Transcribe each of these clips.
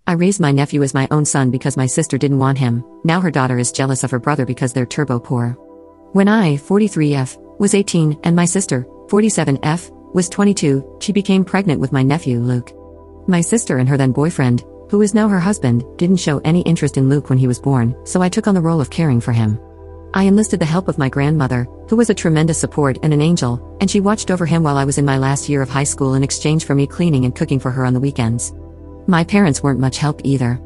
I raised my nephew as my own son because my sister didn't want him. Now her daughter is jealous of her brother because they're turbo poor. When I, 43F, was 18 and my sister, 47F, was 22, she became pregnant with my nephew, Luke. My sister and her then boyfriend, who is now her husband, didn't show any interest in Luke when he was born, so I took on the role of caring for him. I enlisted the help of my grandmother, who was a tremendous support and an angel, and she watched over him while I was in my last year of high school in exchange for me cleaning and cooking for her on the weekends. My parents weren't much help either.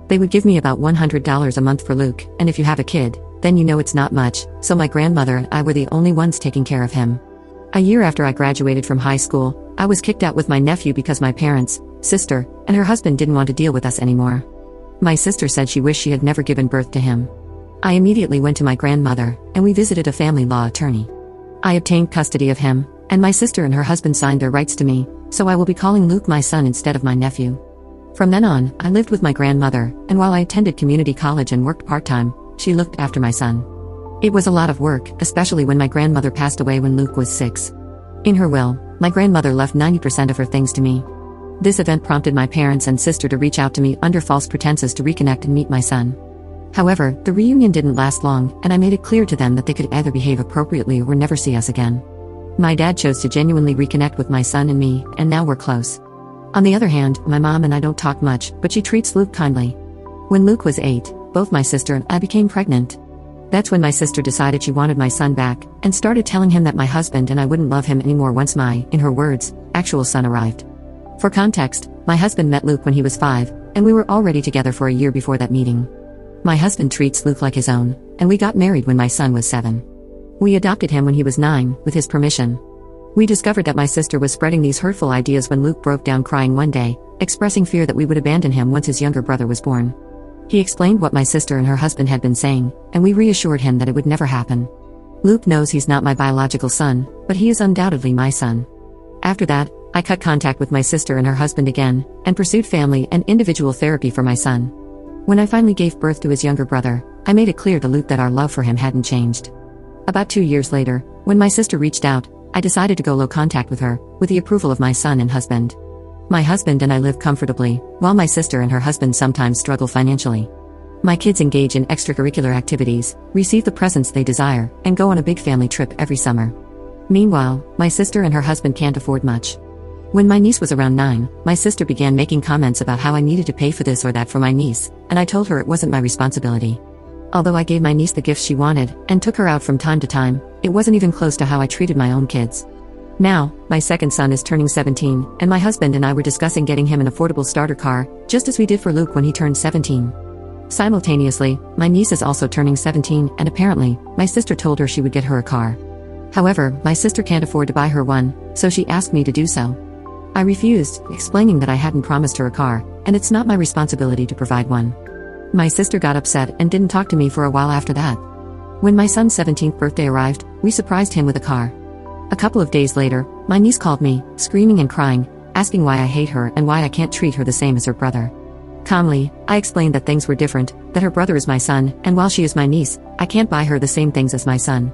They would give me about $100 a month for Luke, and if you have a kid, then you know it's not much, so my grandmother and I were the only ones taking care of him. A year after I graduated from high school, I was kicked out with my nephew because my parents, sister, and her husband didn't want to deal with us anymore. My sister said she wished she had never given birth to him. I immediately went to my grandmother, and we visited a family law attorney. I obtained custody of him, and my sister and her husband signed their rights to me, so I will be calling Luke my son instead of my nephew. From then on, I lived with my grandmother, and while I attended community college and worked part-time, she looked after my son. It was a lot of work, especially when my grandmother passed away when Luke was 6. In her will, my grandmother left 90% of her things to me. This event prompted my parents and sister to reach out to me under false pretenses to reconnect and meet my son. However, the reunion didn't last long, and I made it clear to them that they could either behave appropriately or never see us again. My dad chose to genuinely reconnect with my son and me, and now we're close. On the other hand, my mom and I don't talk much, but she treats Luke kindly. When Luke was 8, both my sister and I became pregnant. That's when my sister decided she wanted my son back, and started telling him that my husband and I wouldn't love him anymore once my, in her words, actual son arrived. For context, my husband met Luke when he was 5, and we were already together for a year before that meeting. My husband treats Luke like his own, and we got married when my son was 7. We adopted him when he was 9, with his permission. We discovered that my sister was spreading these hurtful ideas when Luke broke down crying one day, expressing fear that we would abandon him once his younger brother was born. He explained what my sister and her husband had been saying, and we reassured him that it would never happen. Luke knows he's not my biological son, but he is undoubtedly my son. After that, I cut contact with my sister and her husband again, and pursued family and individual therapy for my son. When I finally gave birth to his younger brother, I made it clear to Luke that our love for him hadn't changed. About 2 years later, when my sister reached out, I decided to go low contact with her, with the approval of my son and husband. My husband and I live comfortably, while my sister and her husband sometimes struggle financially. My kids engage in extracurricular activities, receive the presents they desire, and go on a big family trip every summer. Meanwhile, my sister and her husband can't afford much. When my niece was around 9, my sister began making comments about how I needed to pay for this or that for my niece, and I told her it wasn't my responsibility. Although I gave my niece the gifts she wanted, and took her out from time to time, it wasn't even close to how I treated my own kids. Now, my second son is turning 17, and my husband and I were discussing getting him an affordable starter car, just as we did for Luke when he turned 17. Simultaneously, my niece is also turning 17, and apparently, my sister told her she would get her a car. However, my sister can't afford to buy her one, so she asked me to do so. I refused, explaining that I hadn't promised her a car, and it's not my responsibility to provide one. My sister got upset and didn't talk to me for a while after that. When my son's 17th birthday arrived, we surprised him with a car. A couple of days later, my niece called me, screaming and crying, asking why I hate her and why I can't treat her the same as her brother. Calmly, I explained that things were different, that her brother is my son, and while she is my niece, I can't buy her the same things as my son.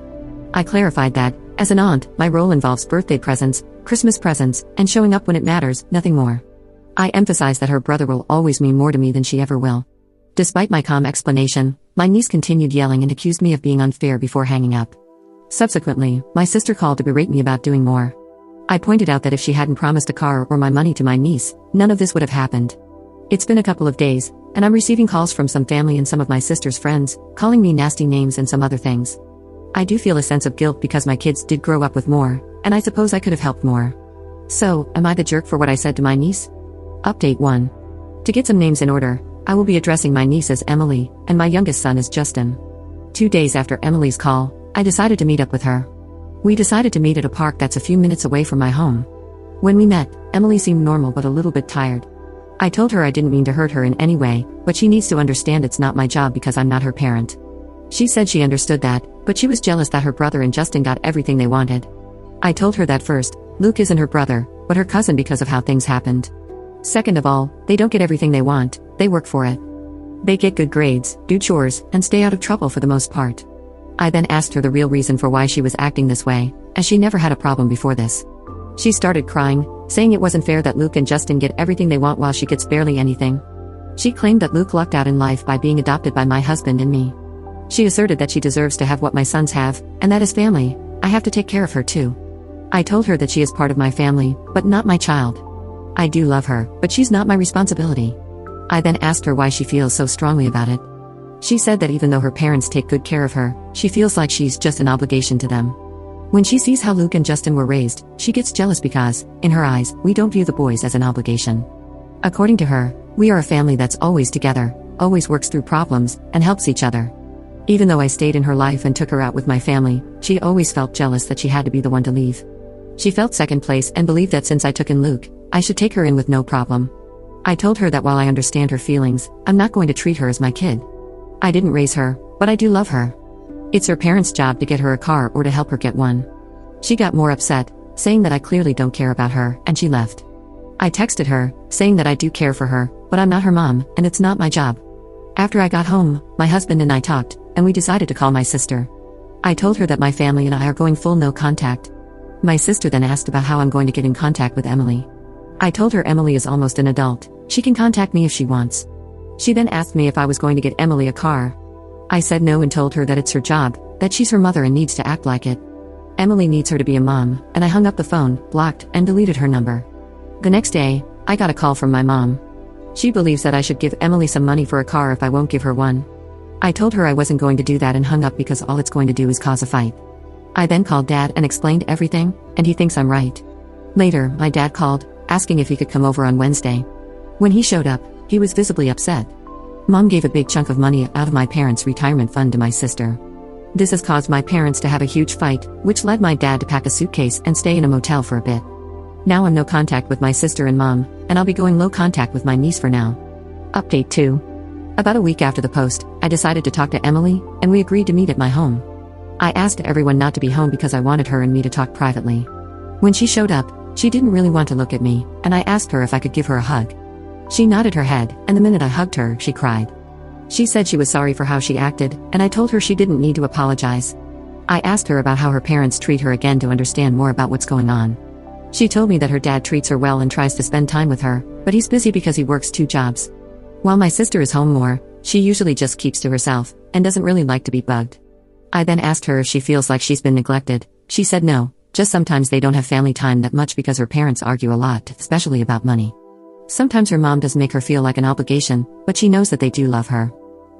I clarified that, as an aunt, my role involves birthday presents, Christmas presents, and showing up when it matters, nothing more. I emphasized that her brother will always mean more to me than she ever will. Despite my calm explanation, my niece continued yelling and accused me of being unfair before hanging up. Subsequently, my sister called to berate me about doing more. I pointed out that if she hadn't promised a car or my money to my niece, none of this would have happened. It's been a couple of days, and I'm receiving calls from some family and some of my sister's friends, calling me nasty names and some other things. I do feel a sense of guilt because my kids did grow up with more, and I suppose I could have helped more. So, am I the jerk for what I said to my niece? Update 1. To get some names in order, I will be addressing my niece as Emily, and my youngest son as Justin. 2 days after Emily's call, I decided to meet up with her. We decided to meet at a park that's a few minutes away from my home. When we met, Emily seemed normal but a little bit tired. I told her I didn't mean to hurt her in any way, but she needs to understand it's not my job because I'm not her parent. She said she understood that, but she was jealous that her brother and Justin got everything they wanted. I told her that first, Luke isn't her brother, but her cousin because of how things happened. Second of all, they don't get everything they want, they work for it. They get good grades, do chores, and stay out of trouble for the most part. I then asked her the real reason for why she was acting this way, as she never had a problem before this. She started crying, saying it wasn't fair that Luke and Justin get everything they want while she gets barely anything. She claimed that Luke lucked out in life by being adopted by my husband and me. She asserted that she deserves to have what my sons have, and that as family, I have to take care of her too. I told her that she is part of my family, but not my child. I do love her, but she's not my responsibility. I then asked her why she feels so strongly about it. She said that even though her parents take good care of her, she feels like she's just an obligation to them. When she sees how Luke and Justin were raised, she gets jealous because, in her eyes, we don't view the boys as an obligation. According to her, we are a family that's always together, always works through problems, and helps each other. Even though I stayed in her life and took her out with my family, she always felt jealous that she had to be the one to leave. She felt second place and believed that since I took in Luke, I should take her in with no problem. I told her that while I understand her feelings, I'm not going to treat her as my kid. I didn't raise her, but I do love her. It's her parents' job to get her a car or to help her get one. She got more upset, saying that I clearly don't care about her, and she left. I texted her, saying that I do care for her, but I'm not her mom, and it's not my job. After I got home, my husband and I talked, and we decided to call my sister. I told her that my family and I are going full no contact. My sister then asked about how I'm going to get in contact with Emily. I told her Emily is almost an adult, she can contact me if she wants. She then asked me if I was going to get Emily a car. I said no and told her that it's her job, that she's her mother and needs to act like it. Emily needs her to be a mom, and I hung up the phone, blocked, and deleted her number. The next day, I got a call from my mom. She believes that I should give Emily some money for a car if I won't give her one. I told her I wasn't going to do that and hung up because all it's going to do is cause a fight. I then called Dad and explained everything, and he thinks I'm right. Later, my dad called, asking if he could come over on Wednesday. When he showed up, he was visibly upset. Mom gave a big chunk of money out of my parents' retirement fund to my sister. This has caused my parents to have a huge fight, which led my dad to pack a suitcase and stay in a motel for a bit. Now I'm no contact with my sister and mom, and I'll be going low contact with my niece for now. Update 2. About a week after the post, I decided to talk to Emily, and we agreed to meet at my home. I asked everyone not to be home because I wanted her and me to talk privately. When she showed up, she didn't really want to look at me, and I asked her if I could give her a hug. She nodded her head, and the minute I hugged her, she cried. She said she was sorry for how she acted, and I told her she didn't need to apologize. I asked her about how her parents treat her again to understand more about what's going on. She told me that her dad treats her well and tries to spend time with her, but he's busy because he works 2 jobs. While my sister is home more, she usually just keeps to herself, and doesn't really like to be bugged. I then asked her if she feels like she's been neglected. She said no, just sometimes they don't have family time that much because her parents argue a lot, especially about money. Sometimes her mom does make her feel like an obligation, but she knows that they do love her.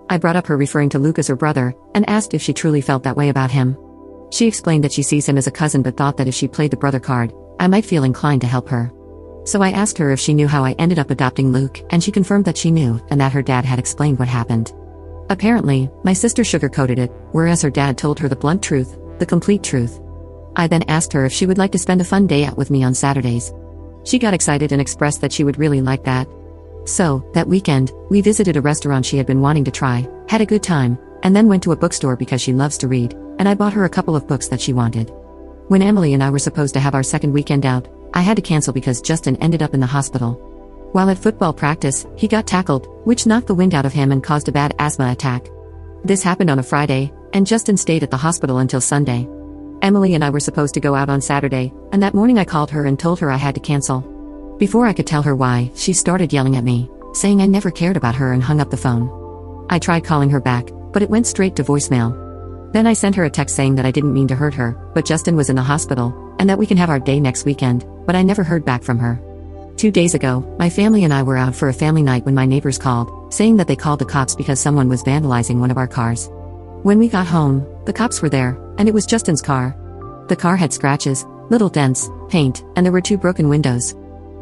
I brought up her referring to Luke as her brother, and asked if she truly felt that way about him. She explained that she sees him as a cousin but thought that if she played the brother card, I might feel inclined to help her. So I asked her if she knew how I ended up adopting Luke, and she confirmed that she knew, and that her dad had explained what happened. Apparently, my sister sugarcoated it, whereas her dad told her the blunt truth, the complete truth. I then asked her if she would like to spend a fun day out with me on Saturdays. She got excited and expressed that she would really like that. So, that weekend, we visited a restaurant she had been wanting to try, had a good time, and then went to a bookstore because she loves to read, and I bought her a couple of books that she wanted. When Emily and I were supposed to have our second weekend out, I had to cancel because Justin ended up in the hospital. While at football practice, he got tackled, which knocked the wind out of him and caused a bad asthma attack. This happened on a Friday, and Justin stayed at the hospital until Sunday. Emily and I were supposed to go out on Saturday, and that morning I called her and told her I had to cancel. Before I could tell her why, she started yelling at me, saying I never cared about her and hung up the phone. I tried calling her back, but it went straight to voicemail. Then I sent her a text saying that I didn't mean to hurt her, but Justin was in the hospital, and that we can have our day next weekend, but I never heard back from her. 2 days ago, my family and I were out for a family night when my neighbors called, saying that they called the cops because someone was vandalizing one of our cars. When we got home, the cops were there, and it was Justin's car. The car had scratches, little dents, paint, and there were 2 broken windows.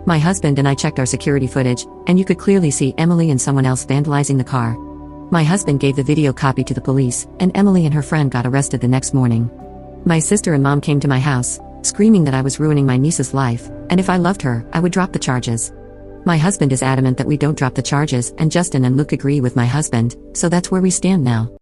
My husband and I checked our security footage, and you could clearly see Emily and someone else vandalizing the car. My husband gave the video copy to the police, and Emily and her friend got arrested the next morning. My sister and mom came to my house, screaming that I was ruining my niece's life, and if I loved her, I would drop the charges. My husband is adamant that we don't drop the charges, and Justin and Luke agree with my husband, so that's where we stand now.